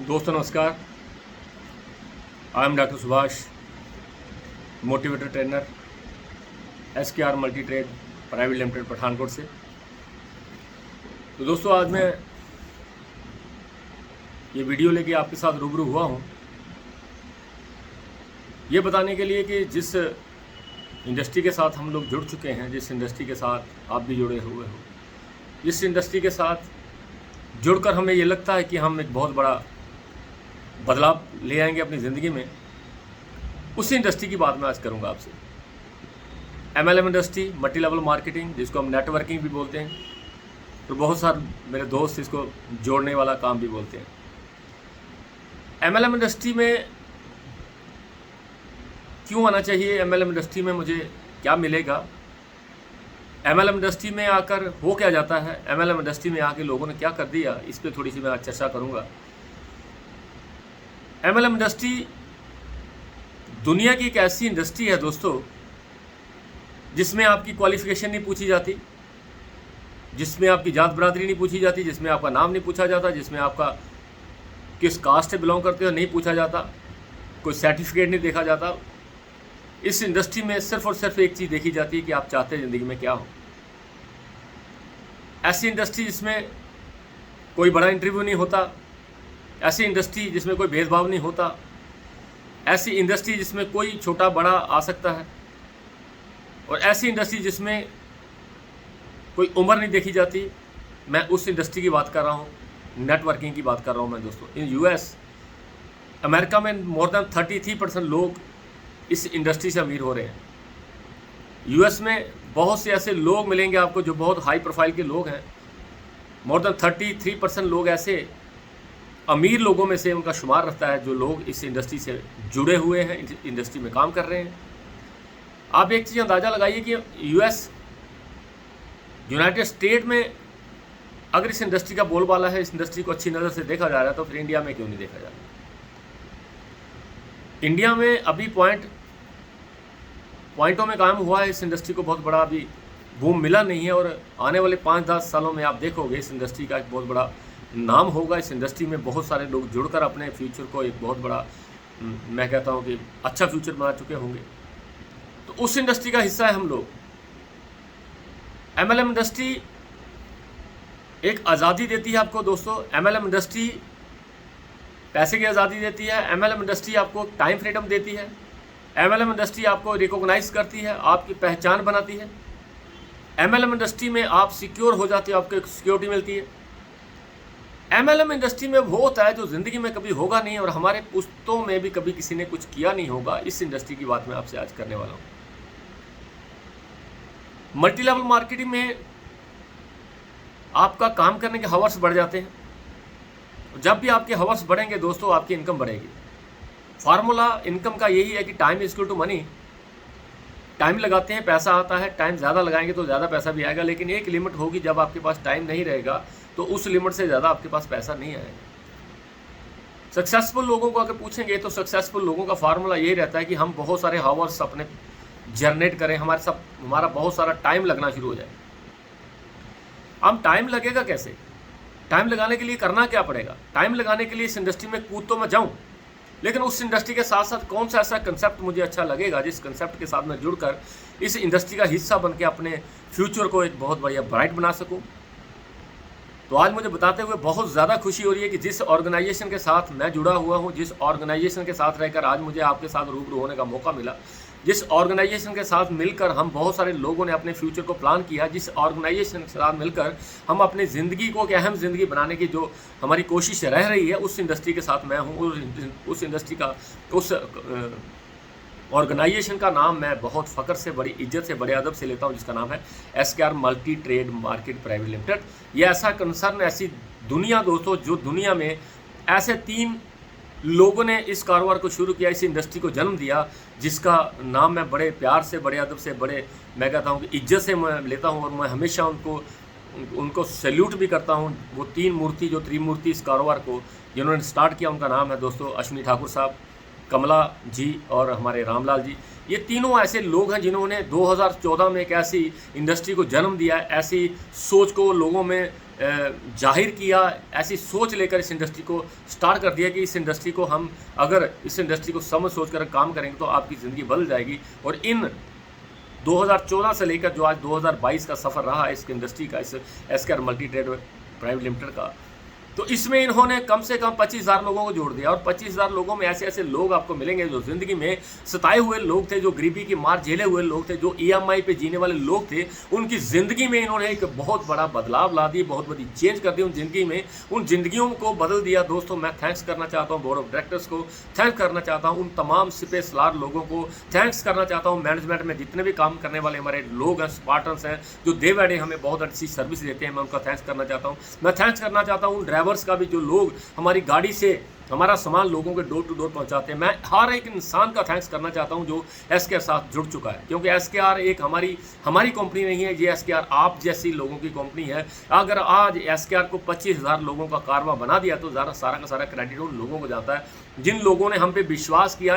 दोस्तों नमस्कार। I am doctor Subhash, motivator trainer, SKR multi trade private limited Pathankot से। तो दोस्तों आज मैं ये वीडियो लेके आपके साथ रूबरू हुआ हूँ ये बताने के लिए कि जिस इंडस्ट्री के साथ हम लोग जुड़ चुके हैं, जिस इंडस्ट्री के साथ आप भी जुड़े हुए हो, जिस इंडस्ट्री के साथ जुड़कर हमें ये लगता है कि हम एक बहुत बड़ा बदलाव ले आएंगे अपनी ज़िंदगी में, उसी इंडस्ट्री की बात मैं आज करूंगा आपसे। MLM industry, multi level marketing, जिसको हम नेटवर्किंग भी बोलते हैं, तो बहुत सारे मेरे दोस्त इसको जोड़ने वाला काम भी बोलते हैं। MLM इंडस्ट्री में क्यों आना चाहिए, MLM इंडस्ट्री में मुझे क्या मिलेगा, MLM इंडस्ट्री में आकर हो क्या जाता है, MLM इंडस्ट्री में आके लोगों ने क्या कर दिया, इस पर थोड़ी सी मैं आज चर्चा करूँगा। MLM इंडस्ट्री दुनिया की एक ऐसी इंडस्ट्री है दोस्तों जिसमें आपकी क्वालिफिकेशन नहीं पूछी जाती, जिसमें आपकी जात बरादरी नहीं पूछी जाती, जिसमें आपका नाम नहीं पूछा जाता, जिसमें आपका किस कास्ट से बिलोंग करते हो नहीं पूछा जाता, कोई सर्टिफिकेट नहीं देखा जाता। इस इंडस्ट्री में सिर्फ और सिर्फ एक चीज़ देखी जाती है कि आप चाहते हैं ज़िंदगी में क्या हो। ऐसी इंडस्ट्री जिसमें कोई बड़ा इंटरव्यू नहीं होता, ऐसी इंडस्ट्री जिसमें कोई भेदभाव नहीं होता, ऐसी इंडस्ट्री जिसमें कोई छोटा बड़ा आ सकता है, और ऐसी इंडस्ट्री जिसमें कोई उम्र नहीं देखी जाती। मैं उस इंडस्ट्री की बात कर रहा हूँ, नेटवर्किंग की बात कर रहा हूँ मैं दोस्तों। इन US अमेरिका में मोर देन 33% लोग इस इंडस्ट्री से अमीर हो रहे हैं। US में बहुत से ऐसे लोग मिलेंगे आपको जो बहुत हाई प्रोफाइल के लोग हैं। मोर देन 33% लोग ऐसे अमीर लोगों में से उनका शुमार रहता है जो लोग इस इंडस्ट्री से जुड़े हुए हैं, इस इंडस्ट्री में काम कर रहे हैं। आप एक चीज़ अंदाज़ा लगाइए कि US यूनाइटेड स्टेट में अगर इस इंडस्ट्री का बोलबाला है, इस इंडस्ट्री को अच्छी नज़र से देखा जा रहा है, तो फिर इंडिया में क्यों नहीं देखा जा रहा। इंडिया में अभी पॉइंटों में काम हुआ है, इस इंडस्ट्री को बहुत बड़ा अभी बूम मिला नहीं है, और आने वाले 5-10 सालों में आप देखोगे इस इंडस्ट्री का एक बहुत बड़ा नाम होगा। इस इंडस्ट्री में बहुत सारे लोग जुड़कर अपने फ्यूचर को एक बहुत बड़ा, मैं कहता हूँ कि अच्छा फ्यूचर बना चुके होंगे। तो उस इंडस्ट्री का हिस्सा है हम लोग। MLM इंडस्ट्री एक आज़ादी देती है आपको दोस्तों। MLM इंडस्ट्री पैसे की आज़ादी देती है। MLM इंडस्ट्री आपको टाइम फ्रीडम देती है। MLM इंडस्ट्री आपको रिकॉग्नाइज करती है, आपकी पहचान बनाती है। MLM इंडस्ट्री में आप सिक्योर हो जाते हो, आपको एक सिक्योरिटी मिलती है। MLM इंडस्ट्री में वो होता है जो ज़िंदगी में कभी होगा नहीं, और हमारे पुश्तों में भी कभी किसी ने कुछ किया नहीं होगा। इस इंडस्ट्री की बात मैं आपसे आज करने वाला हूँ। मल्टी लेवल मार्केटिंग में आपका काम करने के हावर्स बढ़ जाते हैं। जब भी आपके हावर्स बढ़ेंगे दोस्तों, आपकी इनकम बढ़ेगी। फार्मूला इनकम का यही है कि time is equal to money. Time लगाते हैं, पैसा आता है। टाइम ज़्यादा लगाएंगे तो ज़्यादा पैसा भी आएगा, लेकिन एक लिमिट होगी। जब आपके पास टाइम नहीं रहेगा तो उस लिमिट से ज़्यादा आपके पास पैसा नहीं आएगा। सक्सेसफुल लोगों को अगर पूछेंगे तो सक्सेसफुल लोगों का फार्मूला यही रहता है कि हम बहुत सारे हावर्स अपने जनरेट करें, हमारा बहुत सारा टाइम लगना शुरू हो जाए। हम टाइम लगेगा कैसे? टाइम लगाने के लिए करना क्या पड़ेगा? टाइम लगाने के लिए इस इंडस्ट्री में कूद तो मैं जाऊँ, लेकिन उस इंडस्ट्री के साथ साथ कौन सा ऐसा कंसेप्ट मुझे अच्छा लगेगा जिस कंसेप्ट के साथ मैं जुड़कर इस इंडस्ट्री का हिस्सा बन के अपने फ्यूचर को एक बहुत बढ़िया ब्राइट बना सकूं। तो आज मुझे बताते हुए बहुत ज़्यादा खुशी हो रही है कि जिस ऑर्गेनाइजेशन के साथ मैं जुड़ा हुआ हूं, जिस ऑर्गेनाइजेशन के साथ रहकर आज मुझे आपके साथ रूबरू होने का मौका मिला, जिस ऑर्गेनाइजेशन के साथ मिलकर हम बहुत सारे लोगों ने अपने फ्यूचर को प्लान किया, जिस ऑर्गेनाइजेशन के साथ मिलकर हम अपनी ज़िंदगी को एक अहम ज़िंदगी बनाने की जो हमारी कोशिश रह रही है, उस इंडस्ट्री के साथ मैं हूँ। उस इंडस्ट्री का, उस ऑर्गेनाइजेशन का नाम मैं बहुत फ़ख्र से, बड़ी इज्जत से, बड़े अदब से लेता हूँ, जिसका नाम है SKR multi trade market private limited. ये ऐसा कंसर्न, ऐसी दुनिया दोस्तों, जो दुनिया में ऐसे 3 लोगों ने इस कारोबार को शुरू किया, इस इंडस्ट्री को जन्म दिया, जिसका नाम मैं बड़े प्यार से, बड़े अदब से, बड़े मैं कहता हूँ कि इज्जत से मैं लेता हूँ, और मैं हमेशा उनको सैल्यूट भी करता हूँ। वो 3 मूर्ति, जो त्रिमूर्ति इस कारोबार को जिन्होंने स्टार्ट किया, उनका नाम है दोस्तों अश्विनी ठाकुर साहब, कमला जी और हमारे रामलाल जी। ये तीनों ऐसे लोग हैं जिन्होंने 2014 में एक ऐसी इंडस्ट्री को जन्म दिया, ऐसी सोच को लोगों में जाहिर किया, ऐसी सोच लेकर इस इंडस्ट्री को स्टार्ट कर दिया कि इस इंडस्ट्री को हम अगर इस इंडस्ट्री को समझ सोच कर काम करेंगे तो आपकी ज़िंदगी बदल जाएगी। और इन 2014 से लेकर जो आज 2022 का सफ़र रहा है इस इंडस्ट्री का, इस SKR multi trade private limited का, तो इसमें इन्होंने कम से कम 25,000 लोगों को जोड़ दिया। और 25,000 लोगों में ऐसे ऐसे लोग आपको मिलेंगे जो ज़िंदगी में सताए हुए लोग थे, जो गरीबी की मार झेले हुए लोग थे, जो EMI पे जीने वाले लोग थे, उनकी ज़िंदगी में इन्होंने एक बहुत बड़ा बदलाव ला दी, बहुत बड़ी चेंज कर दी उन ज़िंदगी में, उन ज़िंदगियों को बदल दिया। दोस्तों, मैं थैंक्स करना चाहता हूँ बोर्ड ऑफ डायरेक्टर्स को, थैंक्स करना चाहता हूँ उन तमाम सिपे सलार लोगों को, थैंक्स करना चाहता हूँ मैनेजमेंट में जितने भी काम करने वाले हमारे लोग हैं, स्पार्टन्स हैं, जो डे बाय डे हमें बहुत अच्छी सर्विस देते हैं, मैं उनका थैंक्स करना चाहता हूँ। मैं थैंक्स करना चाहता हूँ उन ड्राइवर्स का भी, जो लोग हमारी गाड़ी से हमारा सामान लोगों के डोर टू डोर पहुंचाते हैं। मैं हर एक इंसान का थैंक्स करना चाहता हूं जो एसकेआर साथ जुड़ चुका है, क्योंकि एसकेआर एक हमारी कंपनी नहीं है, ये एसकेआर आप जैसी लोगों की कंपनी है। अगर आज एसकेआर को 25,000 लोगों का कारवां बना दिया तो सारा का सारा क्रेडिट उन लोगों को जाता है जिन लोगों ने हम पे विश्वास किया,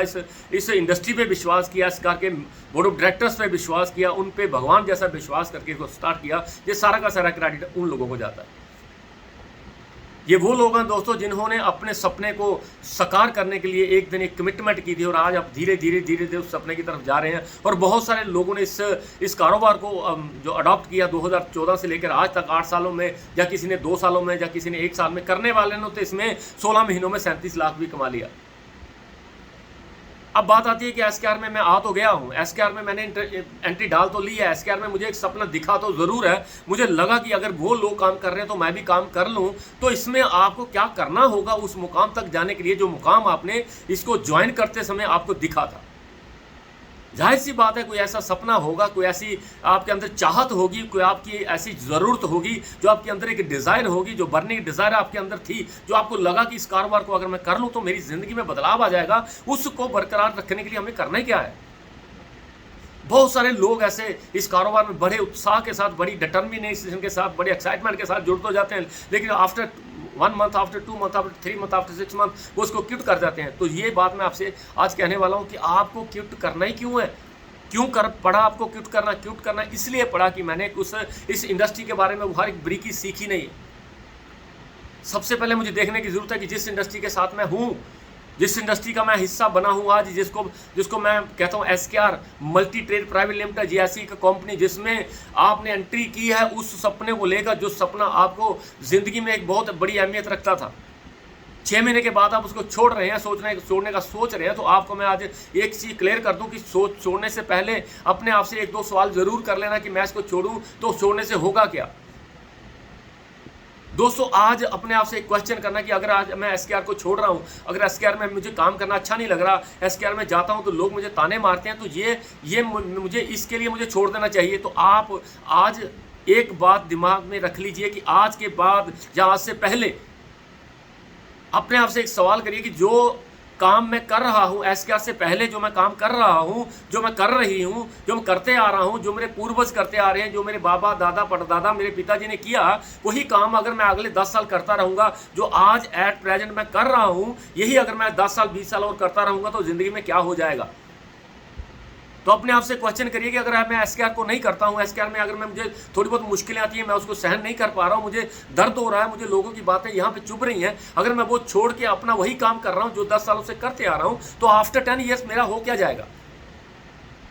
इस इंडस्ट्री पे विश्वास किया, एसकेआर के बोर्ड ऑफ डायरेक्टर्स पे विश्वास किया, उन पे भगवान जैसा विश्वास करके इसको स्टार्ट किया। ये सारा का सारा क्रेडिट उन लोगों को जाता है। ये वो लोग हैं दोस्तों जिन्होंने अपने सपने को साकार करने के लिए एक दिन एक कमिटमेंट की थी, और आज आप धीरे धीरे उस सपने की तरफ जा रहे हैं। और बहुत सारे लोगों ने इस कारोबार को जो अडॉप्ट किया 2014 से लेकर आज तक 8 सालों में, या किसी ने 2 सालों में, या किसी ने 1 साल में, करने वाले ने तो इसमें 16 महीनों में 37 लाख भी कमा लिया। अब बात आती है कि एसकेआर में मैं आ तो गया हूँ, एसकेआर में मैंने एंट्री डाल तो ली है, एसकेआर में मुझे एक सपना दिखा तो ज़रूर है। मुझे लगा कि अगर वो लोग काम कर रहे हैं तो मैं भी काम कर लूँ। तो इसमें आपको क्या करना होगा उस मुकाम तक जाने के लिए, जो मुकाम आपने इसको ज्वाइन करते समय आपको दिखा था। जाहिर सी बात है कोई ऐसा सपना होगा, कोई ऐसी आपके अंदर चाहत होगी, कोई आपकी ऐसी ज़रूरत होगी, जो आपके अंदर एक डिज़ायर होगी, जो बर्निंग डिज़ायर आपके अंदर थी, जो आपको लगा कि इस कारोबार को अगर मैं कर लूँ तो मेरी ज़िंदगी में बदलाव आ जाएगा। उसको बरकरार रखने के लिए हमें करना ही क्या है। बहुत सारे लोग ऐसे इस कारोबार में बड़े उत्साह के साथ, बड़ी डिटर्मिनेशन के साथ, बड़े एक्साइटमेंट के साथ जुड़ तो जाते हैं, लेकिन after 1 month, after 2 month, after 3 month, after 6 month वो उसको क्विट कर जाते हैं। तो ये बात मैं आपसे आज कहने वाला हूँ कि आपको क्विट करना ही क्यों है, क्यों कर पड़ा आपको क्विट करना इसलिए पड़ा कि मैंने कुछ इस इंडस्ट्री के बारे में हर एक बारीकी सीखी नहीं। सबसे पहले मुझे देखने की ज़रूरत है कि जिस इंडस्ट्री के साथ मैं हूँ, जिस इंडस्ट्री का मैं हिस्सा बना हूँ आज, जिसको मैं कहता हूँ SKR multi trade private limited, ऐसी एक कंपनी जिसमें आपने एंट्री की है उस सपने को लेकर, जो सपना आपको ज़िंदगी में एक बहुत बड़ी अहमियत रखता था। 6 महीने के बाद आप उसको छोड़ रहे हैं, छोड़ने का सोच रहे हैं। तो आपको मैं आज एक चीज़ क्लियर कर दूं कि छोड़ने से पहले अपने आप से 1-2 सवाल ज़रूर कर लेना कि मैं इसको छोड़ूं तो छोड़ने से होगा क्या। दोस्तों, आज अपने आप से एक क्वेश्चन करना कि अगर आज मैं एसकेआर को छोड़ रहा हूं, अगर एसकेआर में मुझे काम करना अच्छा नहीं लग रहा, एसकेआर में जाता हूं तो लोग मुझे ताने मारते हैं, तो ये मुझे इसके लिए मुझे छोड़ देना चाहिए। तो आप आज एक बात दिमाग में रख लीजिए कि आज के बाद या आज से पहले अपने आप से एक सवाल करिए कि जो काम मैं कर रहा हूँ, एसकेआर से पहले जो मैं काम कर रहा हूँ, जो मैं कर रही हूँ, जो मैं करते आ रहा हूँ, जो मेरे पूर्वज करते आ रहे हैं, जो मेरे बाबा दादा परदादा मेरे पिताजी ने किया, वही काम अगर मैं अगले 10 साल करता रहूँगा, जो आज एट प्रेजेंट मैं कर रहा हूँ, यही अगर मैं 10 साल 20 साल और करता रहूँगा तो ज़िंदगी में क्या हो जाएगा। तो अपने आप से क्वेश्चन करिए कि अगर मैं एसकेआर को नहीं करता हूं, एसकेआर में अगर मुझे थोड़ी बहुत मुश्किलें आती हैं, मैं उसको सहन नहीं कर पा रहा हूं, मुझे दर्द हो रहा है, मुझे लोगों की बातें यहां पे चुभ रही हैं, अगर मैं वो छोड़ के अपना वही काम कर रहा हूं जो 10 सालों से करते आ रहा हूं, तो आफ्टर 10 ईयर्स मेरा हो क्या जाएगा।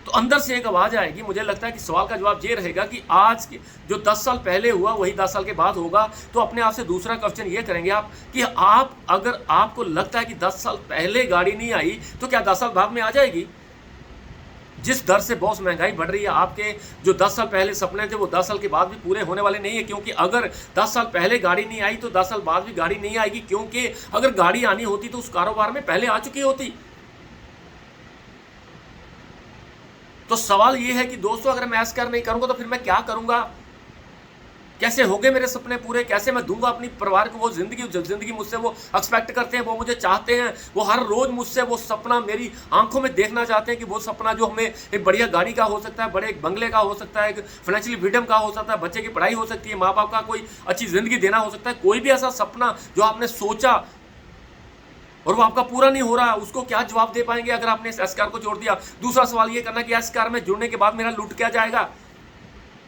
तो अंदर से एक आवाज़ आएगी। मुझे लगता है कि सवाल का जवाब ये रहेगा कि आज जो 10 साल पहले हुआ वही 10 साल के बाद होगा। तो अपने आप से दूसरा क्वेश्चन ये करेंगे आप कि अगर आपको लगता है कि 10 साल पहले गाड़ी नहीं आई तो क्या 10 साल बाद में आ जाएगी। जिस दर से बहुत महंगाई बढ़ रही है, आपके जो 10 साल पहले सपने थे वो 10 साल के बाद भी पूरे होने वाले नहीं है, क्योंकि अगर 10 साल पहले गाड़ी नहीं आई तो 10 साल बाद भी गाड़ी नहीं आएगी, क्योंकि अगर गाड़ी आनी होती तो उस कारोबार में पहले आ चुकी होती। तो सवाल ये है कि दोस्तों, अगर मैं एसकेआर नहीं करूंगा तो फिर मैं क्या करूंगा, कैसे होंगे मेरे सपने पूरे, कैसे मैं दूंगा अपनी परिवार को वो जिंदगी मुझसे वो एक्सपेक्ट करते हैं, वो मुझे चाहते हैं, वो हर रोज मुझसे वो सपना मेरी आंखों में देखना चाहते हैं कि वो सपना जो हमें एक बढ़िया गाड़ी का हो सकता है, बड़े एक बंगले का हो सकता है, एक फाइनेंशियल फ्रीडम का हो सकता है, बच्चे की पढ़ाई हो सकती है, माँ बाप का कोई अच्छी जिंदगी देना हो सकता है। कोई भी ऐसा सपना जो आपने सोचा और वो आपका पूरा नहीं हो रहा, उसको क्या जवाब दे पाएंगे अगर आपने एसकेआर को छोड़ दिया। दूसरा सवाल ये करना कि एसकेआर में जुड़ने के बाद मेरा लूट क्या जाएगा।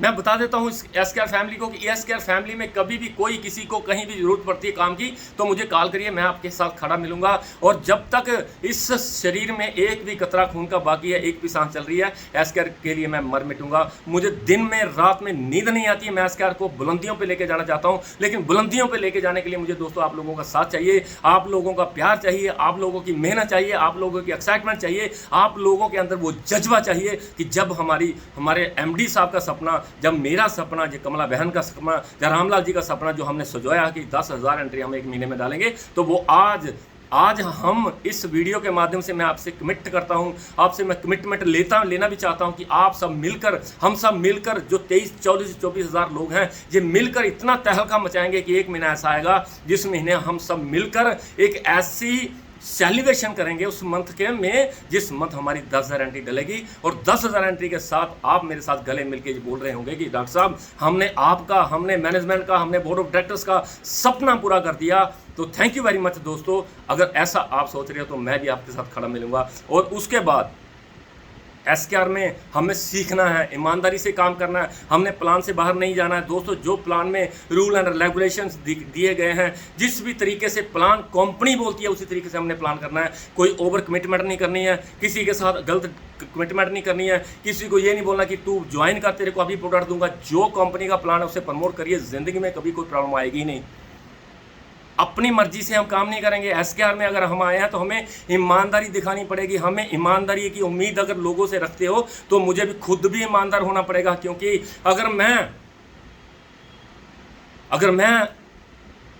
मैं बता देता हूँ इस एसकेआर फैमिली को कि एसकेआर फैमिली में कभी भी कोई किसी को कहीं भी जरूरत पड़ती है काम की तो मुझे कॉल करिए, मैं आपके साथ खड़ा मिलूंगा। और जब तक इस शरीर में एक भी कतरा खून का बाकी है, एक भी सांस चल रही है, एसकेआर के लिए मैं मर मिटूंगा। मुझे दिन में रात में नींद नहीं आती है, मैं एसकेआर को बुलंदियों पर लेके जाना चाहता हूँ, लेकिन बुलंदियों पर लेके जाने के लिए मुझे दोस्तों आप लोगों का साथ चाहिए, आप लोगों का प्यार चाहिए, आप लोगों की मेहनत चाहिए, आप लोगों की एक्साइटमेंट चाहिए, आप लोगों के अंदर वो जज्बा चाहिए कि जब हमारे एमडी साहब का सपना, जब मेरा सपना, जो कमला बहन का सपना, जय रामलाल जी का सपना जो हमने सजोया कि 10,000 एंट्री हम एक महीने में डालेंगे, तो वो आज हम इस वीडियो के माध्यम से मैं आपसे कमिट करता हूं, आपसे मैं कमिटमेंट लेना भी चाहता हूं कि आप सब मिलकर, हम सब मिलकर जो 24 हज़ार लोग हैं, ये मिलकर इतना तहलका मचाएंगे कि एक महीना ऐसा आएगा जिस महीने हम सब मिलकर एक ऐसी सेलिब्रेशन करेंगे उस मंथ के में जिस मंथ हमारी 10,000 एंट्री डलेगी। और 10,000 एंट्री के साथ आप मेरे साथ गले मिलके बोल रहे होंगे कि डॉक्टर साहब हमने आपका, हमने मैनेजमेंट का, हमने बोर्ड ऑफ डायरेक्टर्स का सपना पूरा कर दिया। तो थैंक यू वेरी मच दोस्तों, अगर ऐसा आप सोच रहे हो तो मैं भी आपके साथ खड़ा मिलूंगा। और उसके बाद एसकेआर में हमें सीखना है, ईमानदारी से काम करना है, हमने प्लान से बाहर नहीं जाना है दोस्तों। जो प्लान में रूल एंड रेगुलेशंस दिए गए हैं, जिस भी तरीके से प्लान कंपनी बोलती है उसी तरीके से हमने प्लान करना है। कोई ओवर कमिटमेंट नहीं करनी है, किसी के साथ गलत कमिटमेंट नहीं करनी है, किसी को ये नहीं बोलना कि तू ज्वाइन कर, तेरे को अभी प्रोडक्ट दूंगा। जो कंपनी का प्लान है उसे प्रमोट करिए, ज़िंदगी में कभी कोई प्रॉब्लम आएगी ही नहीं। अपनी मर्जी से हम काम नहीं करेंगे। एसकेआर में अगर हम आए हैं तो हमें ईमानदारी दिखानी पड़ेगी। हमें ईमानदारी की उम्मीद अगर लोगों से रखते हो तो मुझे भी खुद भी ईमानदार होना पड़ेगा, क्योंकि अगर मैं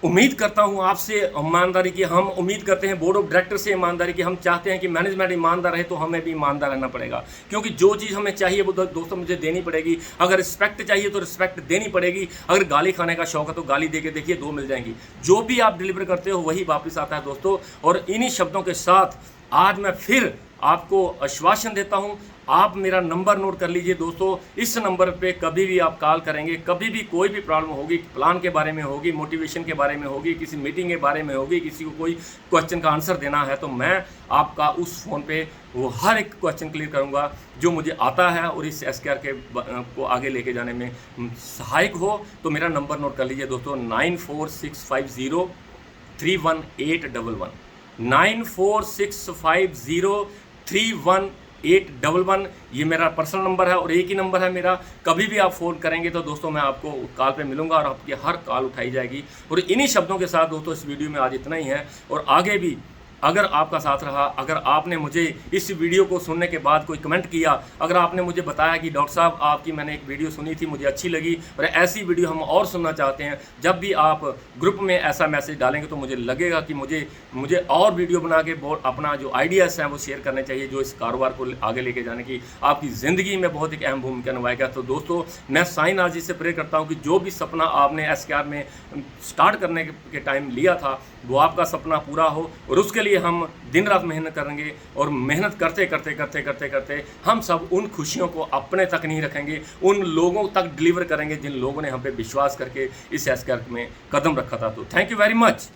उम्मीद करता हूं आपसे ईमानदारी की, हम उम्मीद करते हैं बोर्ड ऑफ डायरेक्टर से ईमानदारी की, हम चाहते हैं कि मैनेजमेंट ईमानदार रहे, तो हमें भी ईमानदार रहना पड़ेगा। क्योंकि जो चीज़ हमें चाहिए वो दोस्तों मुझे देनी पड़ेगी। अगर रिस्पेक्ट चाहिए तो रिस्पेक्ट देनी पड़ेगी। अगर गाली खाने का शौक है तो गाली दे के देखिए, 2 मिल जाएंगी। जो भी आप डिलीवर करते हो वही वापस आता है दोस्तों। और इन्हीं शब्दों के साथ आज मैं फिर आपको आश्वासन देता हूं, आप मेरा नंबर नोट कर लीजिए दोस्तों। इस नंबर पे कभी भी आप कॉल करेंगे, कभी भी कोई भी प्रॉब्लम होगी, प्लान के बारे में होगी, मोटिवेशन के बारे में होगी, किसी मीटिंग के बारे में होगी, किसी को कोई क्वेश्चन का आंसर देना है, तो मैं आपका उस फ़ोन पे वो हर एक क्वेश्चन क्लियर करूँगा जो मुझे आता है और इस एसकेआर के को आगे लेके जाने में सहायक हो। तो मेरा नंबर नोट कर लीजिए दोस्तों, 9465031811 9465031811। ये मेरा पर्सनल नंबर है और एक ही नंबर है मेरा। कभी भी आप फ़ोन करेंगे तो दोस्तों मैं आपको कॉल पे मिलूंगा और आपकी हर कॉल उठाई जाएगी। और इन्हीं शब्दों के साथ दोस्तों इस वीडियो में आज इतना ही है। और आगे भी अगर आपका साथ रहा, अगर आपने मुझे इस वीडियो को सुनने के बाद कोई कमेंट किया, अगर आपने मुझे बताया कि डॉक्टर साहब आपकी मैंने एक वीडियो सुनी थी, मुझे अच्छी लगी और ऐसी वीडियो हम और सुनना चाहते हैं, जब भी आप ग्रुप में ऐसा मैसेज डालेंगे तो मुझे लगेगा कि मुझे और वीडियो बना के अपना जो आइडियाज़ हैं वो शेयर करने चाहिए, जो इस कारोबार को आगे लेके जाने की आपकी ज़िंदगी में बहुत एक अहम भूमिका निभाएगा। तो दोस्तों मैं साईं नाथ जी से प्रे करता हूँ कि जो भी सपना आपने एसकेआर में स्टार्ट करने के टाइम लिया था वो आपका सपना पूरा हो। और उसके लिए हम दिन रात मेहनत करेंगे और मेहनत करते हम सब उन खुशियों को अपने तक नहीं रखेंगे, उन लोगों तक डिलीवर करेंगे जिन लोगों ने हम पे विश्वास करके इस एसकेआर में कदम रखा था। तो थैंक यू वेरी मच।